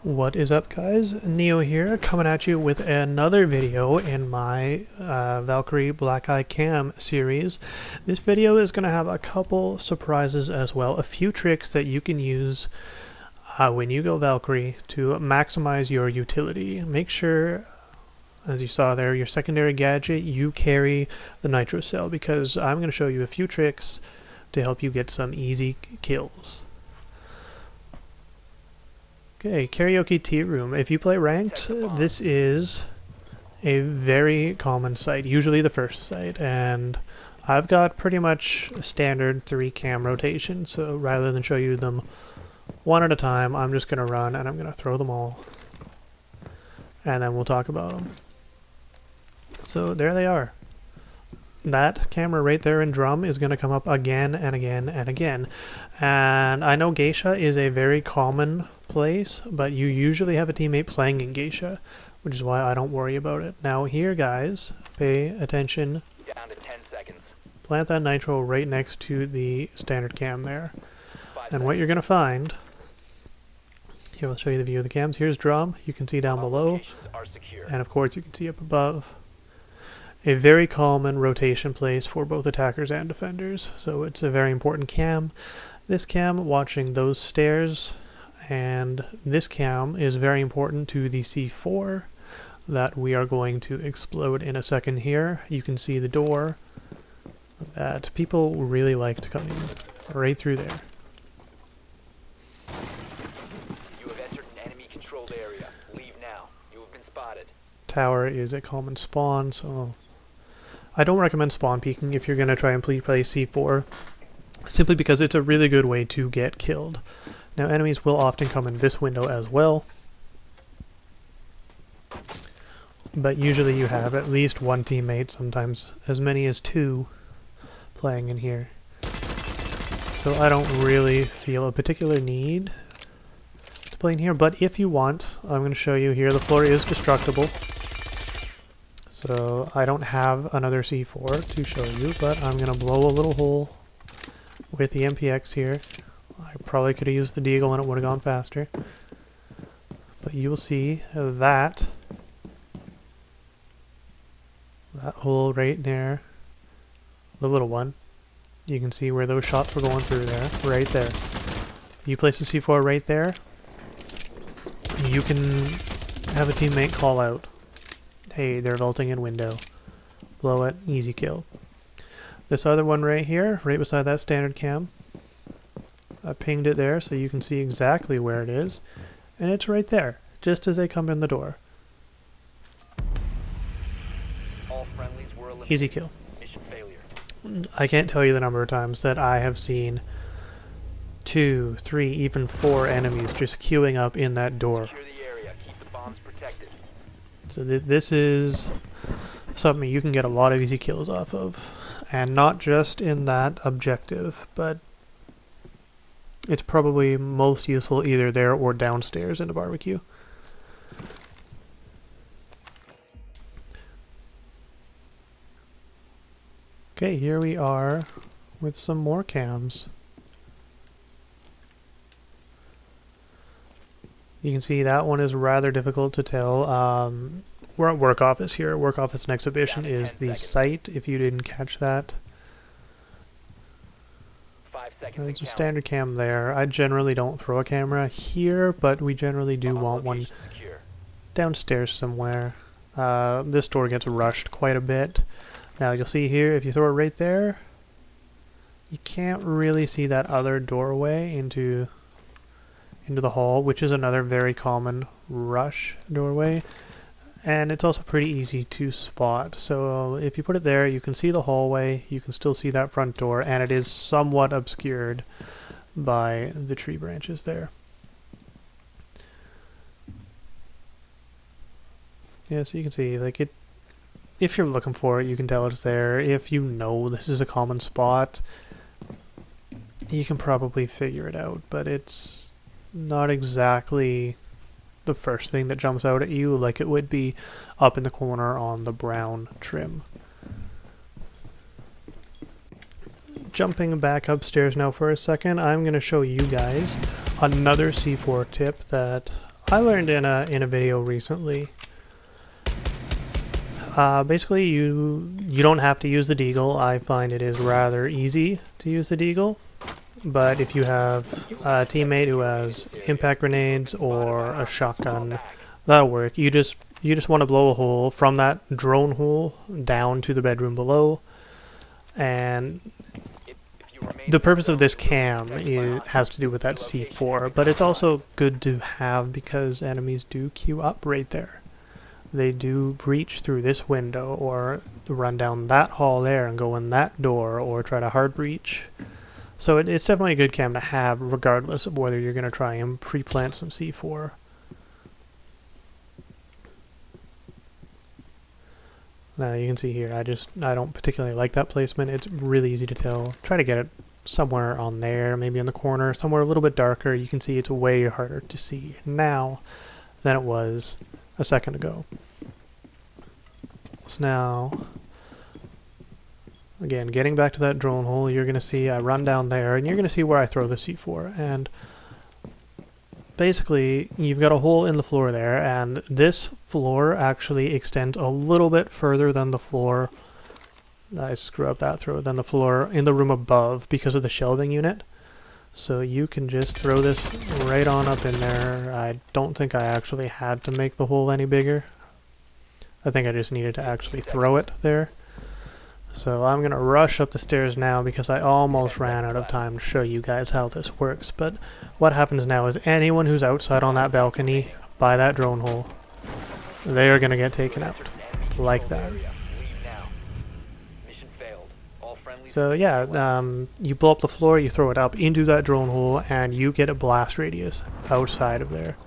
What is up, guys? Neo here, coming at you with another video in my Valkyrie Black Eye Cam series. This video is going to have a couple surprises as well, a few tricks that you can use when you go Valkyrie to maximize your utility. Make sure, as you saw there, your secondary gadget, you carry the nitro cell, because I'm going to show you a few tricks to help you get some easy kills. Okay, Karaoke Tea Room. If you play ranked, this is a very common site, usually the first site, and I've got pretty much a standard 3 cam rotation, so rather than show you them one at a time, I'm just going to run and I'm going to throw them all, and then we'll talk about them. So there they are. That camera right there in drum is going to come up again and again and again. And I know Geisha is a very common place, but you usually have a teammate playing in Geisha, which is why I don't worry about it. Now here, guys, pay attention. Down to 10 seconds. Plant that nitro right next to the standard cam there. And what you're going to find, here I'll show you the view of the cams. Here's drum, you can see down below, and of course you can see up above. A very common rotation place for both attackers and defenders, so it's a very important cam. This cam watching those stairs, and this cam is very important to the C4 that we are going to explode in a second here. You can see the door that people really like to come in, right through there. You have entered an enemy controlled area. Leave now. You have been spotted. Tower is a common spawn, so I don't recommend spawn peeking if you're going to try and play C4, simply because it's a really good way to get killed. Now enemies will often come in this window as well, but usually you have at least one teammate, sometimes as many as 2, playing in here. So I don't really feel a particular need to play in here, but if you want, I'm going to show you here. The floor is destructible, so I don't have another C4 to show you, but I'm going to blow a little hole with the MPX here. I probably could have used the Deagle and it would have gone faster. But you will see that hole right there, the little one. You can see where those shots were going through there, right there. You place a C4 right there, you can have a teammate call out, hey, they're vaulting in window. Blow it, easy kill. This other one right here, right beside that standard cam, I pinged it there so you can see exactly where it is, and it's right there, just as they come in the door. All friendlies were eliminated. Easy kill. Mission failure. I can't tell you the number of times that I have seen 2, 3, even 4 enemies just queuing up in that door. Secure the area. Keep the bombs protected. So this is something you can get a lot of easy kills off of. And not just in that objective, but it's probably most useful either there or downstairs in a barbecue. Okay, here we are with some more cams. You can see that one is rather difficult to tell. We're at Work Office here. Work Office and Exhibition is the site, if you didn't catch that. 5 seconds. There's a standard cam there. I generally don't throw a camera here, but we generally do want one downstairs somewhere. This door gets rushed quite a bit. Now you'll see here, if you throw it right there, you can't really see that other doorway into the hall, which is another very common rush doorway. And it's also pretty easy to spot. So if you put it there, you can see the hallway, you can still see that front door, and it is somewhat obscured by the tree branches there. Yeah, so you can see, like, it. If you're looking for it, you can tell it's there. If you know this is a common spot, you can probably figure it out, but it's not exactly the first thing that jumps out at you like it would be up in the corner on the brown trim. Jumping back upstairs now for a second, I'm going to show you guys another C4 tip that I learned in a video recently. Basically, you don't have to use the deagle. I find it is rather easy to use the deagle. But if you have a teammate who has impact grenades or a shotgun, that'll work. You just want to blow a hole from that drone hole down to the bedroom below. And the purpose of this cam has to do with that C4, but it's also good to have because enemies do queue up right there. They do breach through this window or run down that hall there and go in that door or try to hard breach. So it's definitely a good cam to have regardless of whether you're going to try and pre-plant some C4. Now you can see here, I don't particularly like that placement. It's really easy to tell. Try to get it somewhere on there, maybe in the corner, somewhere a little bit darker. You can see it's way harder to see now than it was a second ago. So now, again, getting back to that drone hole, you're going to see I run down there, and you're going to see where I throw the C4. And basically, you've got a hole in the floor there, and this floor actually extends a little bit further than the floor. I screw up that throw, than the floor in the room above because of the shelving unit. So you can just throw this right on up in there. I don't think I actually had to make the hole any bigger. I think I just needed to actually throw it there. So I'm going to rush up the stairs now because I almost ran out of time to show you guys how this works. But what happens now is anyone who's outside on that balcony by that drone hole, they are going to get taken out like that. So yeah, you blow up the floor, you throw it up into that drone hole, and you get a blast radius outside of there.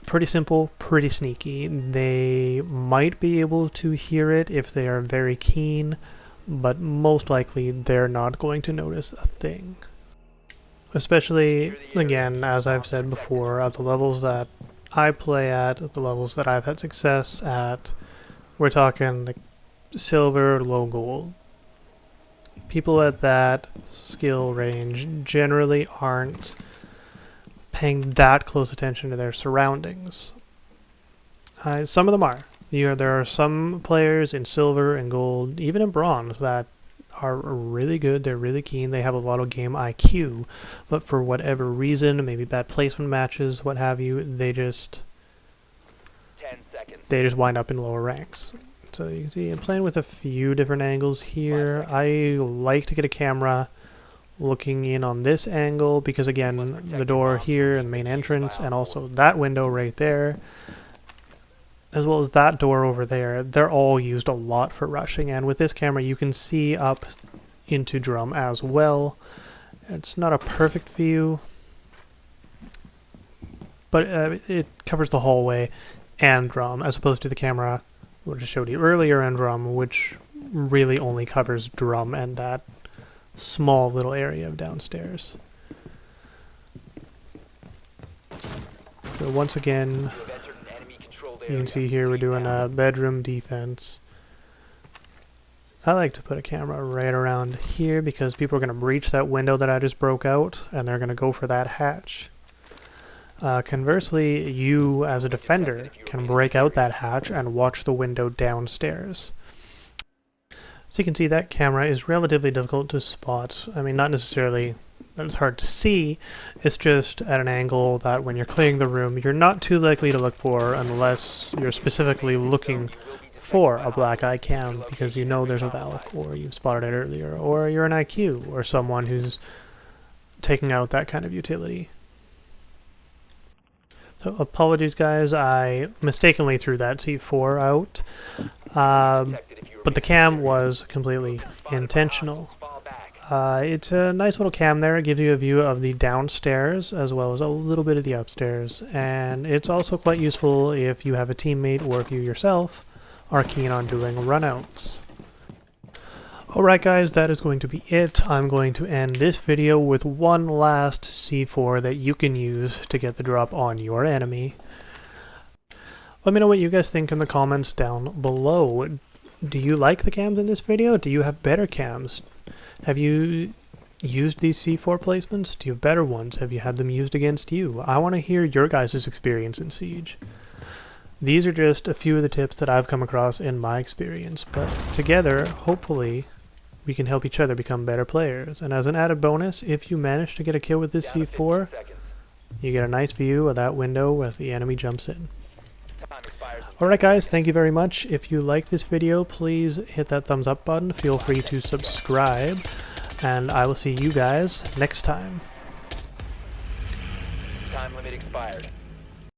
Pretty simple, pretty sneaky. They might be able to hear it if they are very keen, but most likely they're not going to notice a thing. Especially, again, as I've said before, at the levels that I play at the levels that I've had success at, we're talking like silver, low gold. People at that skill range generally aren't paying that close attention to their surroundings. Some of them are. There are some players in silver and gold, even in bronze, that are really good, they're really keen, they have a lot of game IQ, but for whatever reason, maybe bad placement matches, what have you, they just wind up in lower ranks. So you can see I'm playing with a few different angles here. I like to get a camera looking in on this angle because again, the door here and the main entrance and also that window right there, as well as that door over there, they're all used a lot for rushing, and with this camera you can see up into drum as well. It's not a perfect view, but it covers the hallway and drum as opposed to the camera which I showed you earlier in drum, which really only covers drum and that small little area of downstairs. So once again, you can see here we're doing a bedroom defense. I like to put a camera right around here because people are going to breach that window that I just broke out and they're going to go for that hatch. Conversely, you as a defender can break out that hatch and watch the window downstairs. So you can see that camera is relatively difficult to spot. I mean, not necessarily that it's hard to see, it's just at an angle that when you're clearing the room, you're not too likely to look for unless you're specifically looking for a black eye cam because you know there's a Valk, or you've spotted it earlier, or you're an IQ, or someone who's taking out that kind of utility. So apologies guys, I mistakenly threw that C4 out, but the cam was completely intentional. It's a nice little cam there, it gives you a view of the downstairs as well as a little bit of the upstairs, and it's also quite useful if you have a teammate or if you yourself are keen on doing runouts. Alright guys, that is going to be it. I'm going to end this video with one last C4 that you can use to get the drop on your enemy. Let me know what you guys think in the comments down below. Do you like the cams in this video? Do you have better cams? Have you used these C4 placements? Do you have better ones? Have you had them used against you? I want to hear your guys' experience in Siege. These are just a few of the tips that I've come across in my experience, but together, hopefully, we can help each other become better players. And as an added bonus, if you manage to get a kill with this Down to 15 C4, seconds. you get a nice view of that window as the enemy jumps in. Time expires in Alright guys, thank you very much. If you like this video, please hit that thumbs up button. Feel free to subscribe. And I will see you guys next time. time limit expired.